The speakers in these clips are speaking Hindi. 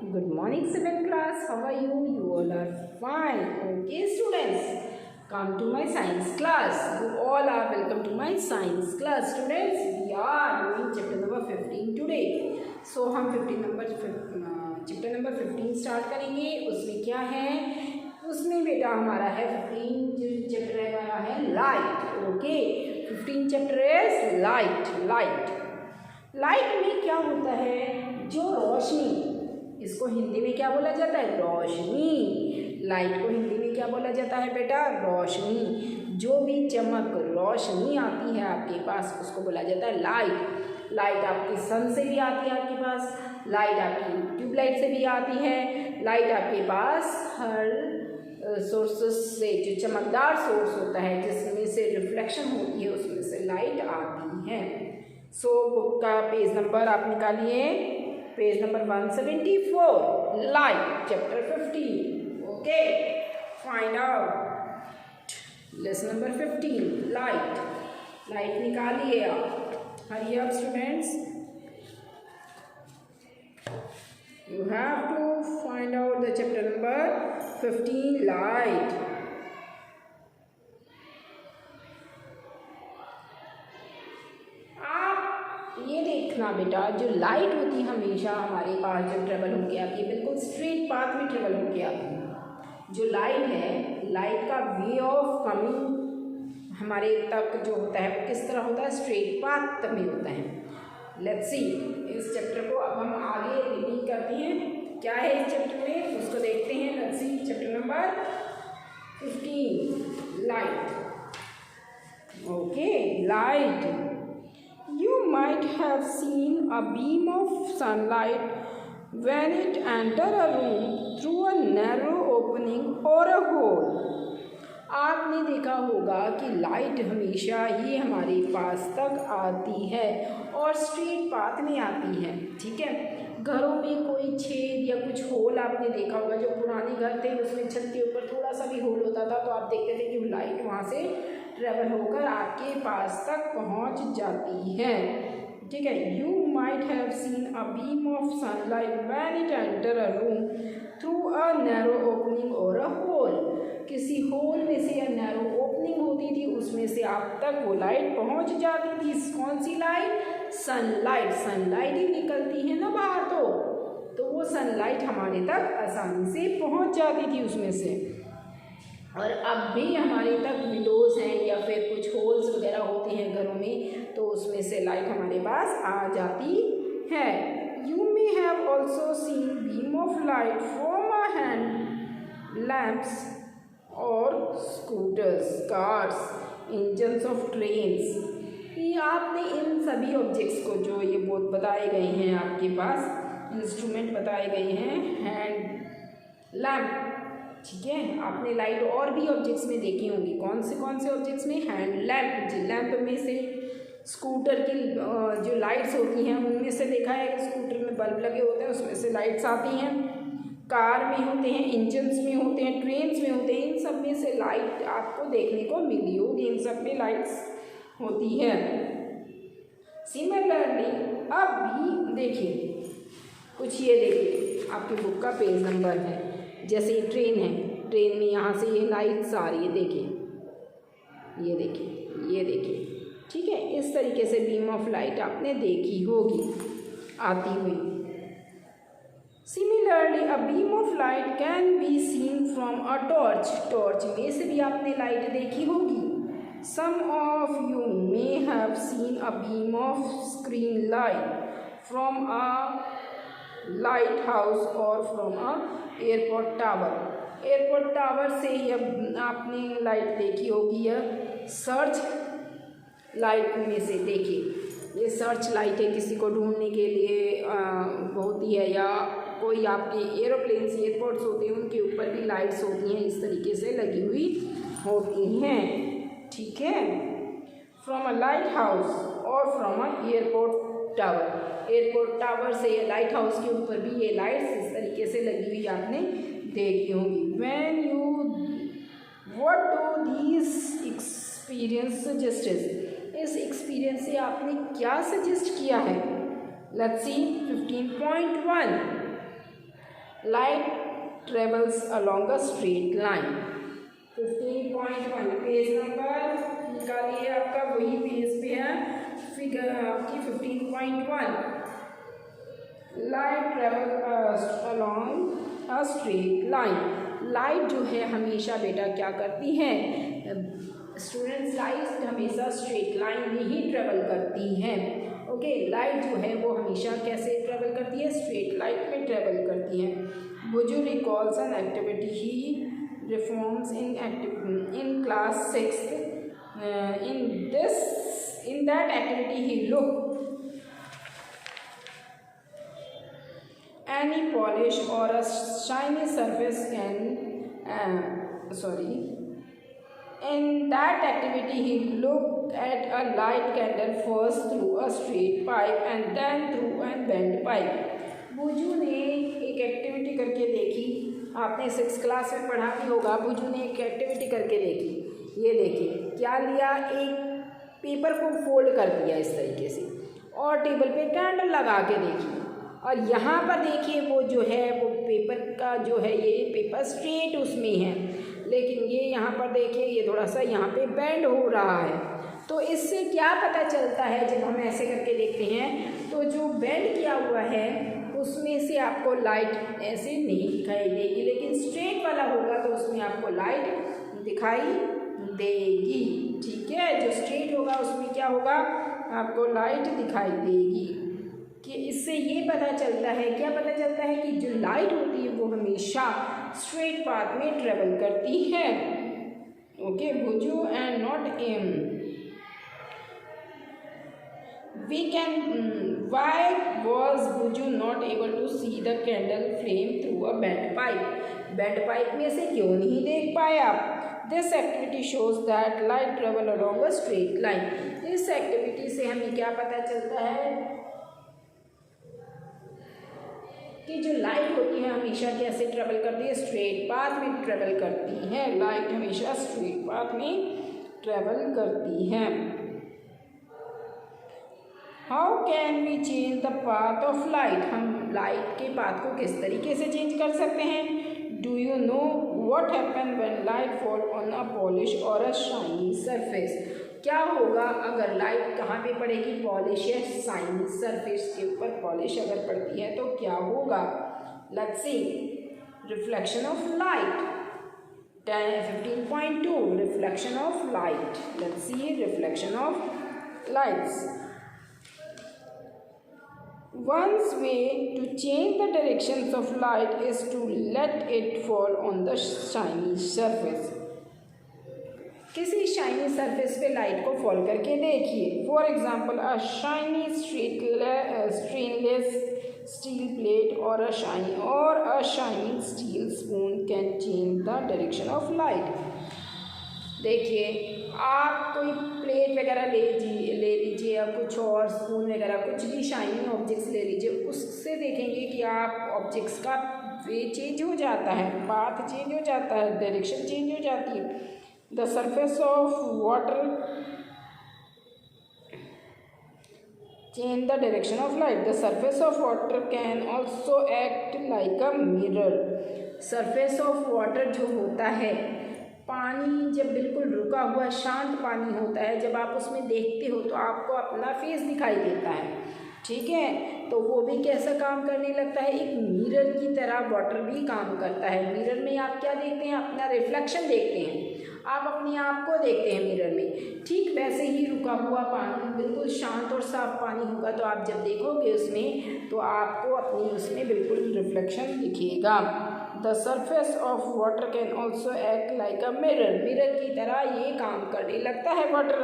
Good morning, 7th class. How are you? You all are fine. Okay, students, come to my science class. You all are welcome to my science class. Students, we are doing chapter number 15 today. So हम चैप्टर नंबर 15 स्टार्ट करेंगे. उसमें क्या है? उसमें बेटा हमारा है 15 जो चैप्टर है हमारा है light. Okay, 15 chapter is light. Light में क्या होता है? जो रोशनी, इसको हिंदी में क्या बोला जाता है? रोशनी. लाइट को हिंदी में क्या बोला जाता है बेटा? रोशनी. जो भी चमक रोशनी आती है आपके पास उसको बोला जाता है लाइट. लाइट आपके सन से भी आती है आपके पास, लाइट आपकी ट्यूबलाइट से भी आती है, लाइट आपके पास हर सोर्सेस से, जो चमकदार सोर्स होता है जिसमें से रिफ्लेक्शन होती है उसमें से लाइट आती है. सो बुक का पेज नंबर आप निकालिए, page number 174, light chapter 15. Okay, find out lesson number 15 light निकालिए आप. Hurry up students, you have to find out the chapter number 15 light. आप ये देखना बेटा, जो लाइट होती है हमेशा हमारे पास जब ट्रेवल होके आती है, बिल्कुल स्ट्रेट पाथ में ट्रेवल होके आती है. जो लाइट है, लाइट का वे ऑफ कमिंग हमारे तक जो होता है वो किस तरह होता है? स्ट्रेट पाथ में होता है. लेट्स सी, इस चैप्टर को अब हम आगे रीडिंग करते हैं. क्या है इस चैप्टर में उसको देखते हैं. Let's see, chapter number 15 light. Okay, light. You might have seen a beam of sunlight when it enter a room through a narrow opening और अ होल. आपने देखा होगा कि लाइट हमेशा ही हमारे पास तक आती है और स्ट्रेट पाथ में आती है. ठीक है, घरों में कोई छेद या कुछ होल आपने देखा होगा. जो पुराने घर थे उसमें छत के ऊपर थोड़ा सा भी होल होता था तो आप देखते थे कि लाइट वहाँ से ट्रेवल होकर आपके पास तक पहुँच जाती है. ठीक है, you might have seen a beam of sunlight when it enter a room through a narrow opening और अ होल. किसी होल में से या नैरो ओपनिंग होती थी, उसमें से आप तक वो लाइट पहुंच जाती थी. कौन सी लाइट? सनलाइट ही निकलती है ना बाहर, तो वो सनलाइट हमारे तक आसानी से पहुंच जाती थी उसमें से. और अब भी हमारे तक विंडोज़ हैं या फिर कुछ होल्स वगैरह होते हैं घरों में, तो उसमें से लाइट हमारे पास आ जाती है. You may have also seen beam of light from a hand lamps और scooters, cars, engines of trains. ये आपने इन सभी ऑब्जेक्ट्स को, जो ये बहुत बताए गए हैं आपके पास इंस्ट्रूमेंट बताए गए हैं, हैंड लैम्प. ठीक है, आपने लाइट और भी ऑब्जेक्ट्स में देखी होंगी. कौन से ऑब्जेक्ट्स में? Hand lamp. लैम्प में से स्कूटर की जो लाइट्स होती हैं उनमें से देखा है कि स्कूटर में बल्ब लगे होते हैं, उसमें से लाइट्स आती हैं. कार में होते हैं, इंजन्स में होते हैं, ट्रेन्स में होते हैं. इन सब में से लाइट आपको देखने को मिली होगी. इन सब में लाइट्स होती है. सिमिलरली अब भी देखिए, कुछ ये देखिए आपकी बुक का पेज नंबर है. जैसे ये ट्रेन है, ट्रेन में यहाँ से ये लाइट्स आ रही है. देखिए, ये देखिए. ठीक है, इस तरीके से बीम ऑफ लाइट आपने देखी होगी आती हुई. Similarly a beam of light can be seen from a torch में से भी आपने लाइट देखी होगी. Some of you may have seen a beam of screen light from a lighthouse और from a airport tower. Airport tower से यह आपने लाइट देखी होगी. यह सर्च लाइट में से देखिए, ये सर्च लाइट है, किसी को ढूंढने के लिए होती है, या कोई आपके एरोप्लेन्स, एयरपोर्ट्स होते हैं उनके ऊपर भी लाइट्स होती हैं, इस तरीके से लगी हुई होती हैं. ठीक है, फ्रॉम अ लाइट हाउस और from a airport tower. Airport tower से या लाइट हाउस के ऊपर भी ये लाइट्स इस तरीके से लगी हुई आपने देखी होंगी. When you what do these experience suggest? इस एक्सपीरियंस से आपने क्या सजेस्ट किया है? Let's see 15.1. Light travels along a straight line. 15.1 page number निकालिए, आपका वही पेज पे है, फिगर आपकी 15.1। Light travel along a straight line. Light जो है हमेशा बेटा क्या करती है स्टूडेंट्स, लाइट हमेशा स्ट्रेट लाइन में ही ट्रेवल करती हैं। ओके, लाइट जो है वो हमेशा कैसे ट्रेवल करती है, स्ट्रेट लाइन में ट्रेवल करती है। Boojho recalls an activity he reforms in class 6th। in that activity he looked any polish or a shiny surface in that activity he looked at a light candle first through a straight pipe and then through a bent pipe। बुजू ने एक एक्टिविटी करके देखी, आपने 6th क्लास में पढ़ा भी होगा। बुजू ने एक एक्टिविटी करके देखी, ये देखिए क्या लिया, एक पेपर को फोल्ड कर दिया इस तरीके से और टेबल पे कैंडल लगा के देखी, और यहाँ पर देखिए वो जो है वो पेपर का जो है ये पेपर स्ट्रेट उसमें है, लेकिन ये यहाँ पर देखिए ये थोड़ा सा यहाँ पे बेंड हो रहा है। तो इससे क्या पता चलता है, जब हम ऐसे करके देखते हैं तो जो बेंड किया हुआ है उसमें से आपको लाइट ऐसे नहीं दिखाई देगी, लेकिन स्ट्रेट वाला होगा तो उसमें आपको लाइट दिखाई देगी। ठीक है, जो स्ट्रेट होगा उसमें क्या होगा, आपको लाइट दिखाई देगी। कि इससे ये पता चलता है, क्या पता चलता है कि जो लाइट होती है वो हमेशा स्ट्रेट पाथ में ट्रेवल करती है। Okay, Boojho and not am we can why was Buju not able to see the candle flame through a bent pipe? bent pipe में से क्यों नहीं देख पाया? This activity shows that light travel along a straight line। इस एक्टिविटी से हमें क्या पता चलता है कि जो लाइट होती है हमेशा कैसे ट्रेवल करती है, स्ट्रेट पाथ में ट्रेवल करती है। लाइट हमेशा स्ट्रेट पाथ में ट्रेवल करती है। How can we change the path of light? हम लाइट के पाथ को किस तरीके से चेंज कर सकते हैं? Do you know what happen when light fall on a polish or a shiny surface? क्या होगा अगर लाइट कहाँ पे पड़ेगी, पॉलिश या शाइनी सरफेस के ऊपर पॉलिश अगर पड़ती है तो क्या होगा? Let's see, reflection of light. 15.2 reflection of light. Let's see reflection of lights. One's way to change the directions of light is to let it fall on the shiny surface। किसी शाइनी सरफेस पे लाइट को फॉल करके देखिए। For example a shiny stainless steel plate और a shining steel spoon can change the direction of light. देखिए, आप कोई प्लेट वगैरह ले लीजिए या कुछ और स्पून वगैरह कुछ भी शाइनी ऑब्जेक्ट्स ले लीजिए, उससे देखेंगे कि आप ऑब्जेक्ट्स का वे चेंज हो जाता है, पाथ चेंज हो जाता है, डायरेक्शन चेंज हो जाती है। The surface of water change the direction of light. The surface of water can also act like a mirror. Surface of water जो होता है, पानी जब बिल्कुल रुका हुआ शांत पानी होता है, जब आप उसमें देखते हो तो आपको अपना फेस दिखाई देता है। ठीक है, तो वो भी कैसा काम करने लगता है, एक मिरर की तरह वाटर भी काम करता है। मिरर में आप क्या देखते हैं, अपना रिफ्लेक्शन देखते हैं, आप अपने आप को देखते हैं मिरर में। ठीक वैसे ही रुका हुआ पानी बिल्कुल शांत और साफ पानी होगा तो आप जब देखोगे उसमें तो आपको अपनी उसमें बिल्कुल रिफ्लेक्शन दिखेगा। The surface of water can also act like a mirror. Mirror की तरह ये काम करने लगता है water.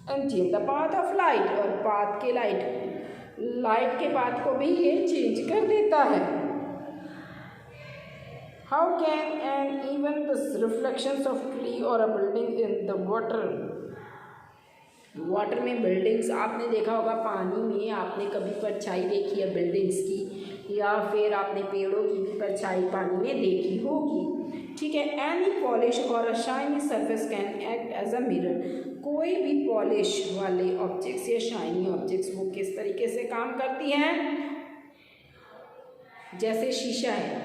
And change the path of light. और पाथ के लाइट के पाथ को भी ये चेंज कर देता है। How can an even the reflections of tree और a building in the water. Water में बिल्डिंग्स आपने देखा होगा, पानी में आपने कभी परछाई देखी है बिल्डिंग्स की, या फिर आपने पेड़ों की भी परछाई पानी में देखी होगी। ठीक है, any polish or a shiny surface can act as a mirror. कोई भी पॉलिश वाले ऑब्जेक्ट्स या शाइनी ऑब्जेक्ट्स वो किस तरीके से काम करती हैं, जैसे शीशा है,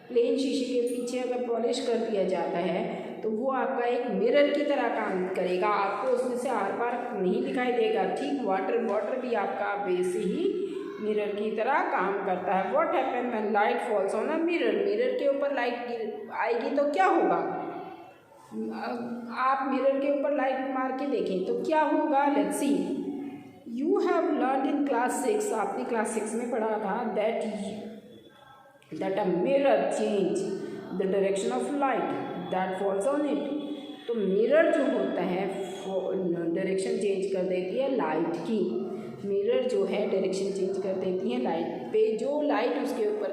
प्लेन शीशे के पीछे अगर पॉलिश कर दिया जाता है तो वो आपका एक मिरर की तरह काम करेगा, आपको उसमें से आर पार नहीं दिखाई देगा। ठीक वाटर भी आपका वैसे ही मिरर की तरह काम करता है। What happen when light falls on a mirror, mirror के ऊपर लाइट आएगी तो क्या होगा, आप मिरर के ऊपर लाइट मार के देखें तो क्या होगा। Let's see, you have learn in class 6, आपने क्लास 6 में पढ़ा था that a mirror change the direction of light that falls on it। तो मिरर जो होता है डायरेक्शन चेंज कर देती है लाइट की, मिरर जो है डायरेक्शन चेंज कर देती है लाइट पे, जो लाइट उसके ऊपर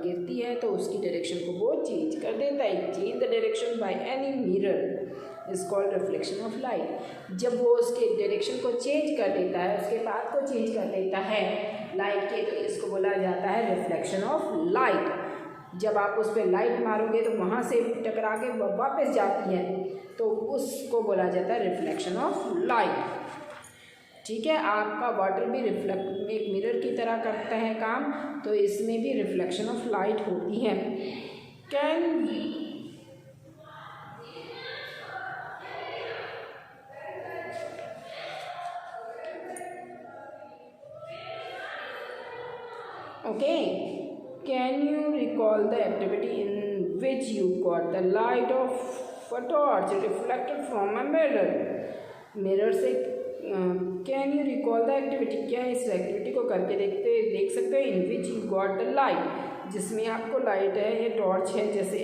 गिरती है तो उसकी डायरेक्शन को वो चेंज कर देता है। Change the direction by any mirror is called reflection of light. जब वो उसके डायरेक्शन को चेंज कर देता है, उसके पाथ को चेंज कर देता है लाइट के, तो इसको बोला जाता है रिफ्लेक्शन ऑफ लाइट। जब आप उस पर लाइट मारोगे तो वहाँ से टकरा के वापस जाती है, तो उसको बोला जाता है रिफ्लेक्शन ऑफ लाइट। ठीक है, आपका वाटर भी रिफ्लेक्ट एक मिरर की तरह करता है काम, तो इसमें भी रिफ्लेक्शन ऑफ लाइट होती है। Can Can you recall the activity in which you got the light of a torch reflected from a mirror? Mirror से can you recall the activity, क्या इस एक्टिविटी को करके देख सकते हो। In which you got the light, जिसमें आपको लाइट है, ये टॉर्च है, जैसे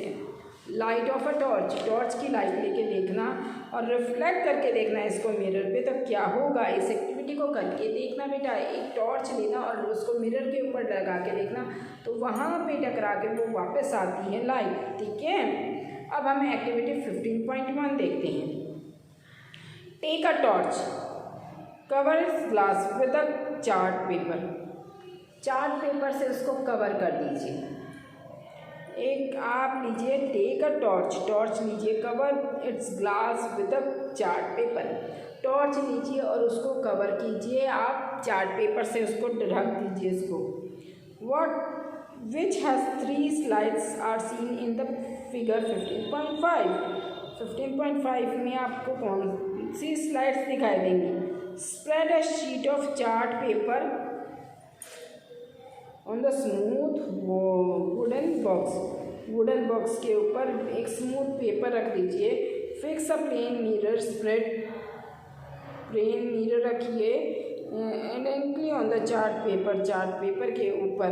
light of a torch, torch की लाइट लेके देखना और रिफ्लेक्ट करके देखना इसको मिरर पे, तो क्या होगा। इस एक्टिविटी को करके देखना बेटा, एक टॉर्च लेना और उसको मिरर के ऊपर लगा के देखना, तो वहाँ पे टकरा के वो वापस आती है लाइट। ठीक है, अब हम एक्टिविटी 15.1 देखते हैं। Take a torch, cover its glass with a chart paper, chart paper से उसको कवर कर दीजिए। एक आप लीजिए, टेक अ टॉर्च, टॉर्च लीजिए, cover its glass with a chart paper, torch लीजिए और उसको कवर कीजिए आप चार्ट पेपर से, उसको ढक दीजिए इसको। What which has 3 slides are seen in the figure 15.5। 15.5 में आपको कौन सी स्लाइड्स दिखाई देंगी। Spread a sheet of chart paper on the smooth wooden box के ऊपर एक स्मूथ पेपर रख दीजिए। Fix a plane mirror, plane mirror रखिए एंडली ऑन द चार्ट पेपर के ऊपर।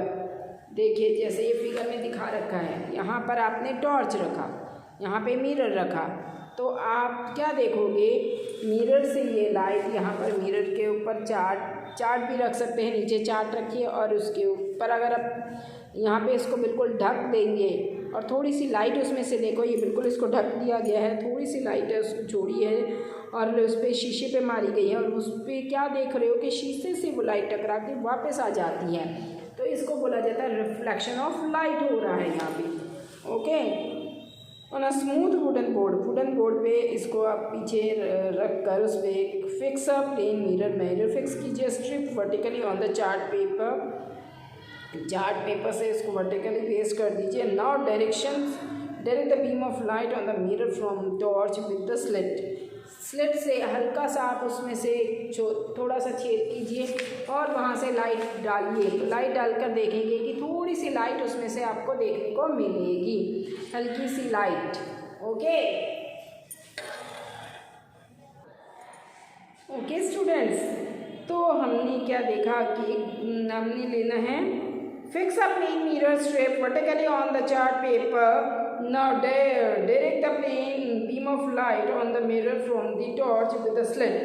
देखिए जैसे ये फिगर में दिखा रखा है, यहाँ पर आपने टॉर्च रखा, यहाँ पे मिरर रखा, तो आप क्या देखोगे, मिरर से ये लाइट यहाँ पर मिरर के ऊपर चार्ट भी रख सकते हैं, नीचे चार्ट रखिए और उसके ऊपर अगर आप यहाँ पे इसको बिल्कुल ढक देंगे और थोड़ी सी लाइट उसमें से, देखो ये बिल्कुल इसको ढक दिया गया है, थोड़ी सी लाइट है उसको छोड़ी है और उस पर शीशे पे मारी गई है और उस पर क्या देख रहे हो कि शीशे से वो लाइट टकरा के वापस आ जाती है, तो इसको बोला जाता है रिफ्लेक्शन ऑफ लाइट हो रहा है यहाँ पे। Okay, on a smooth wooden board पे इसको आप पीछे रख कर उस पर fix a plane mirror fix कीजिए। Strip vertically on the chart paper से इसको वर्टिकली पेस्ट कर दीजिए। Now direct the beam of light on the mirror from torch with the slit से हल्का सा आप उसमें से थोड़ा सा छेद कीजिए और वहाँ से लाइट डालिए। तो लाइट डालकर देखेंगे कि थोड़ी सी लाइट उसमें से आपको देखने को मिलेगी, हल्की सी लाइट। ओके स्टूडेंट्स, तो हमने क्या देखा कि हमने लेना है fix a plane mirror strip vertically on the chart paper. Now direct the plane beam of light on the mirror from the torch with a slit.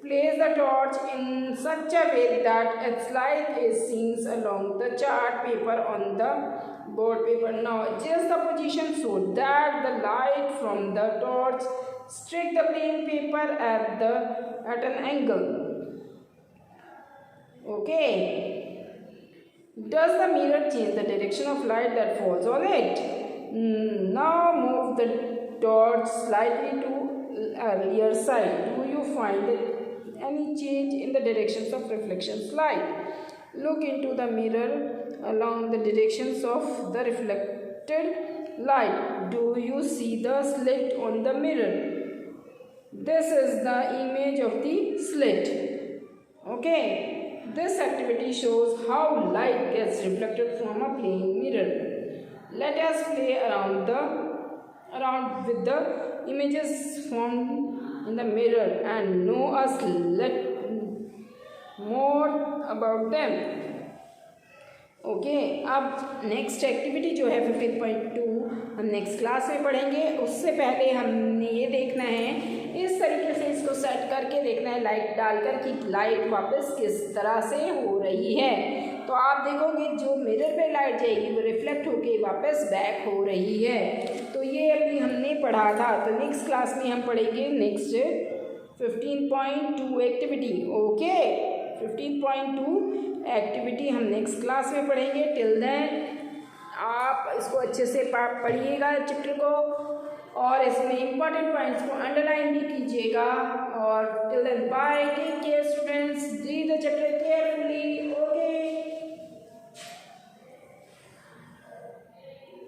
Place the torch in such a way that its light is seen along the chart paper on the board paper. Now adjust the position so that the light from the torch strike the plane paper at an angle. Okay. Does the mirror change the direction of light that falls on it? Now move the torch slightly to earlier side. Do you find any change in the directions of reflections light? Look into the mirror along the directions of the reflected light. Do you see the slit on the mirror? This is the image of the slit. Okay, this activity shows how light gets reflected from a plane mirror. Let us play around with the images formed in the mirror and know us more about them. Okay अब नेक्स्ट एक्टिविटी जो है 15.2 हम नेक्स्ट क्लास में पढ़ेंगे। उससे पहले हमने ये देखना है, इस तरीके से इसको सेट करके देखना है लाइट डालकर कि लाइट वापस किस तरह से हो रही है। तो आप देखोगे जो मिरर पे लाइट जाएगी वो रिफ्लेक्ट होके वापस बैक हो रही है। तो ये अभी हमने पढ़ा था। तो नेक्स्ट क्लास में हम पढ़ेंगे नेक्स्ट 15.2 एक्टिविटी। ओके 15.2 एक्टिविटी हम नेक्स्ट क्लास में पढ़ेंगे। टिल देन आप इसको अच्छे से पढ़िएगा चैप्टर को, और इसमें इंपॉर्टेंट पॉइंट्स को अंडरलाइन भी कीजिएगा। और till then bye, take care students, read the chapter.